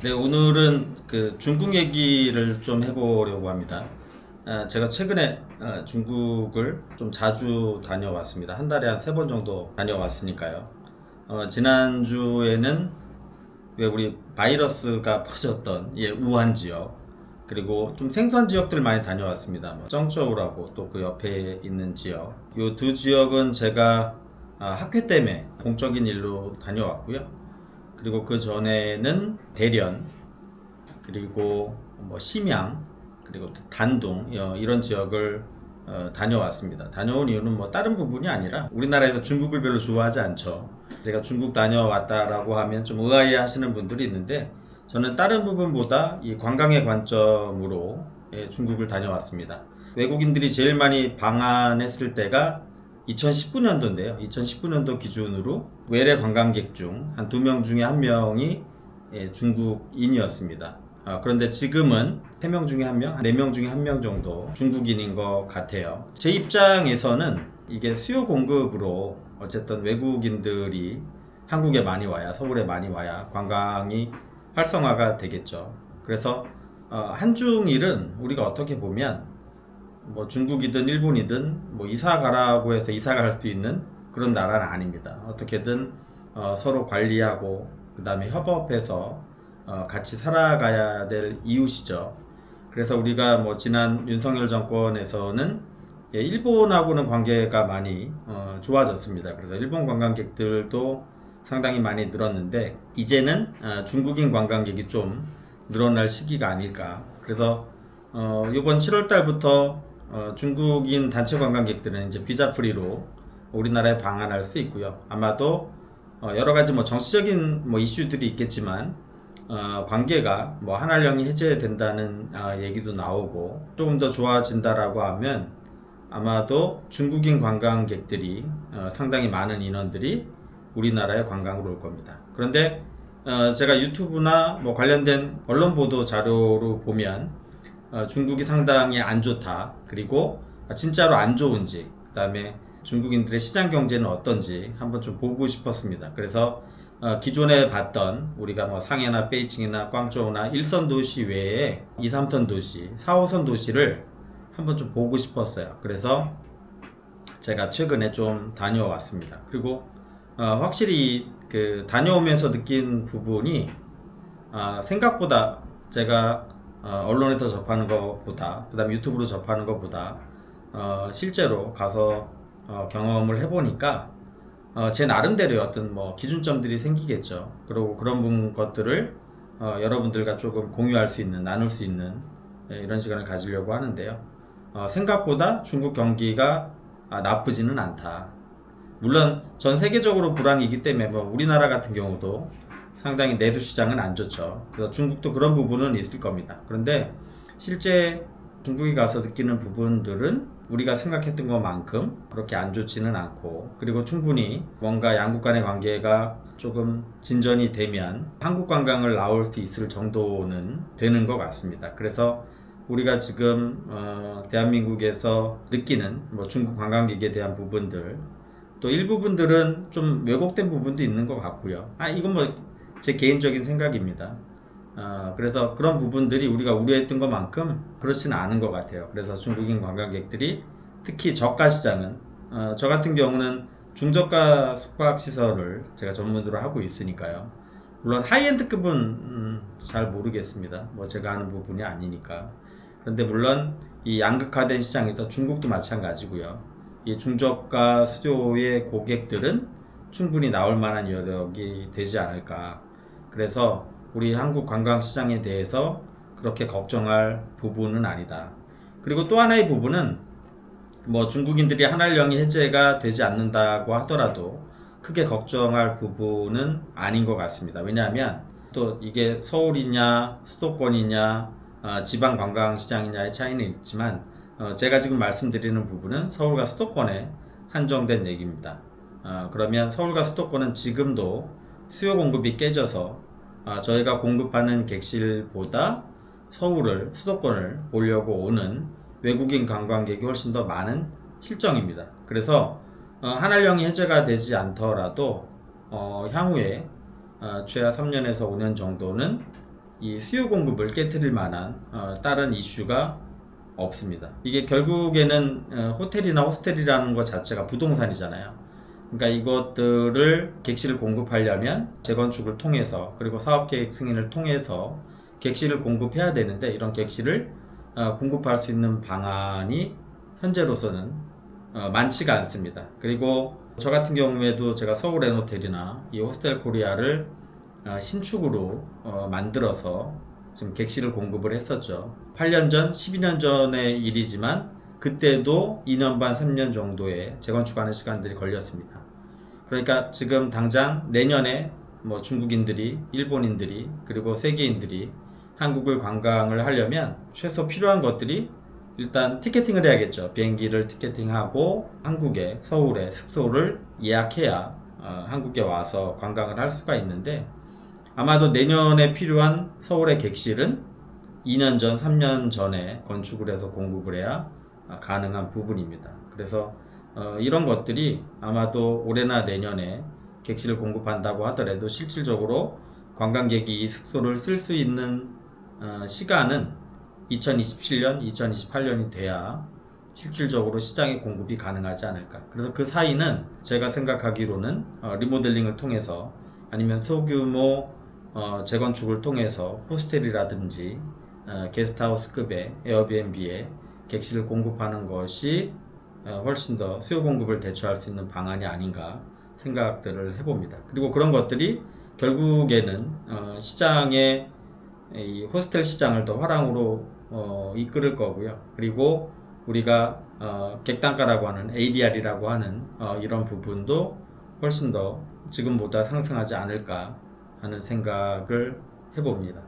네, 오늘은 그 중국 얘기를 좀 해보려고 합니다. 제가 최근에 중국을 좀 자주 다녀왔습니다. 한 달에 한 3번 정도 다녀왔으니까요. 지난주에는 왜 우리 바이러스가 퍼졌던 우한 지역, 그리고 좀 생소한 지역들 많이 다녀왔습니다. 뭐 쩡저우라고 또 그 옆에 있는 지역. 요 두 지역은 제가 학회 때문에 공적인 일로 다녀왔고요. 그리고 그 전에는 대련, 그리고 뭐 심양, 그리고 단둥 이런 지역을 다녀왔습니다. 다녀온 이유는 뭐 다른 부분이 아니라 우리나라에서 중국을 별로 좋아하지 않죠. 제가 중국 다녀왔다라고 하면 좀 의아해 하시는 분들이 있는데, 저는 다른 부분보다 이 관광의 관점으로 중국을 다녀왔습니다. 외국인들이 제일 많이 방한했을 때가 2019년도인데요. 2019년도 기준으로 외래 관광객 중 한 2명 중에 1명이 중국인이었습니다. 그런데 지금은 3명 중에 1명, 4명 중에 1명 정도 중국인인 것 같아요. 제 입장에서는 이게 수요 공급으로 어쨌든 외국인들이 한국에 많이 와야, 서울에 많이 와야 관광이 활성화가 되겠죠. 그래서 한중일은 우리가 어떻게 보면 뭐 중국이든 일본이든 뭐 이사 가라고 해서 이사 갈 수 있는 그런 나라는 아닙니다. 어떻게든 서로 관리하고 그 다음에 협업해서 같이 살아가야 될 이웃이죠. 그래서 우리가 뭐 지난 윤석열 정권에서는 일본하고는 관계가 많이 좋아졌습니다. 그래서 일본 관광객들도 상당히 많이 늘었는데, 이제는 중국인 관광객이 좀 늘어날 시기가 아닐까. 그래서 이번 7월 달부터 중국인 단체 관광객들은 이제 비자 프리로 우리나라에 방한할 수 있고요. 아마도 여러 가지 뭐 정치적인 뭐 이슈들이 있겠지만 관계가 뭐 한한령이 해제된다는 얘기도 나오고 조금 더 좋아진다라고 하면 아마도 중국인 관광객들이 상당히 많은 인원들이 우리나라에 관광으로 올 겁니다. 그런데 제가 유튜브나 뭐 관련된 언론 보도 자료로 보면 중국이 상당히 안 좋다, 그리고 진짜로 안 좋은지, 그 다음에 중국인들의 시장 경제는 어떤지 한번 좀 보고 싶었습니다. 그래서 기존에 봤던 우리가 뭐 상해나 베이징이나 광저우나 1선 도시 외에 2, 3선 도시, 4, 5선 도시를 한번 좀 보고 싶었어요. 그래서 제가 최근에 좀 다녀왔습니다. 그리고 확실히 그 다녀오면서 느낀 부분이 생각보다 제가 언론에서 접하는 것보다, 그 다음에 유튜브로 접하는 것보다 실제로 가서 경험을 해보니까 제 나름대로의 어떤 뭐 기준점들이 생기겠죠. 그리고 그런 것들을 여러분들과 조금 공유할 수 있는, 나눌 수 있는 이런 시간을 가지려고 하는데요. 생각보다 중국 경기가 나쁘지는 않다. 물론 전 세계적으로 불황이기 때문에 뭐 우리나라 같은 경우도 상당히 내수 시장은 안 좋죠. 그래서 중국도 그런 부분은 있을 겁니다. 그런데 실제 중국에 가서 느끼는 부분들은 우리가 생각했던 것만큼 그렇게 안 좋지는 않고, 그리고 충분히 뭔가 양국 간의 관계가 조금 진전이 되면 한국 관광을 나올 수 있을 정도는 되는 것 같습니다. 그래서 우리가 지금 대한민국에서 느끼는 뭐 중국 관광객에 대한 부분들, 또 일부분들은 좀 왜곡된 부분도 있는 것 같고요. 이건 뭐 제 개인적인 생각입니다. 그래서 그런 부분들이 우리가 우려했던 것만큼 그렇지는 않은 것 같아요. 그래서 중국인 관광객들이 특히 저가 시장은, 저 같은 경우는 중저가 숙박시설을 제가 전문으로 하고 있으니까요. 물론 하이엔드급은 잘 모르겠습니다. 뭐 제가 하는 부분이 아니니까. 그런데 물론 이 양극화된 시장에서 중국도 마찬가지고요. 이 중저가 수요의 고객들은 충분히 나올 만한 여력이 되지 않을까. 그래서 우리 한국 관광시장에 대해서 그렇게 걱정할 부분은 아니다. 그리고 또 하나의 부분은 뭐 중국인들이 한한령이 해제가 되지 않는다고 하더라도 크게 걱정할 부분은 아닌 것 같습니다. 왜냐하면 또 이게 서울이냐 수도권이냐 지방 관광시장이냐의 차이는 있지만 제가 지금 말씀드리는 부분은 서울과 수도권에 한정된 얘기입니다. 그러면 서울과 수도권은 지금도 수요 공급이 깨져서 저희가 공급하는 객실보다 수도권을 보려고 오는 외국인 관광객이 훨씬 더 많은 실정입니다. 그래서 한한령이 해제가 되지 않더라도 향후에 최하 3년에서 5년 정도는 이 수요 공급을 깨트릴 만한 다른 이슈가 없습니다. 이게 결국에는 호텔이나 호스텔이라는 것 자체가 부동산이잖아요. 그러니까 이것들을 객실을 공급하려면 재건축을 통해서 그리고 사업계획 승인을 통해서 객실을 공급해야 되는데 이런 객실을 공급할 수 있는 방안이 현재로서는 많지가 않습니다. 그리고 저 같은 경우에도 제가 서울 엔호텔이나 이 호스텔 코리아를 신축으로 만들어서 지금 객실을 공급을 했었죠. 8년 전, 12년 전의 일이지만 그때도 2년 반, 3년 정도의 재건축하는 시간들이 걸렸습니다. 그러니까 지금 당장 내년에 뭐 중국인들이, 일본인들이, 그리고 세계인들이 한국을 관광을 하려면 최소 필요한 것들이 일단 티켓팅을 해야겠죠. 비행기를 티켓팅하고 한국에, 서울에 숙소를 예약해야 한국에 와서 관광을 할 수가 있는데 아마도 내년에 필요한 서울의 객실은 2년 전, 3년 전에 건축을 해서 공급을 해야 가능한 부분입니다. 그래서 이런 것들이 아마도 올해나 내년에 객실을 공급한다고 하더라도 실질적으로 관광객이 이 숙소를 쓸 수 있는 시간은 2027년, 2028년이 돼야 실질적으로 시장에 공급이 가능하지 않을까. 그래서 그 사이는 제가 생각하기로는 리모델링을 통해서 아니면 소규모 재건축을 통해서 호스텔이라든지 게스트하우스급의 에어비앤비에 객실을 공급하는 것이 훨씬 더 수요 공급을 대처할 수 있는 방안이 아닌가 생각들을 해봅니다. 그리고 그런 것들이 결국에는 시장의 이 호스텔 시장을 더 화랑으로 이끌을 거고요. 그리고 우리가 객단가라고 하는 ADR이라고 하는 이런 부분도 훨씬 더 지금보다 상승하지 않을까 하는 생각을 해봅니다.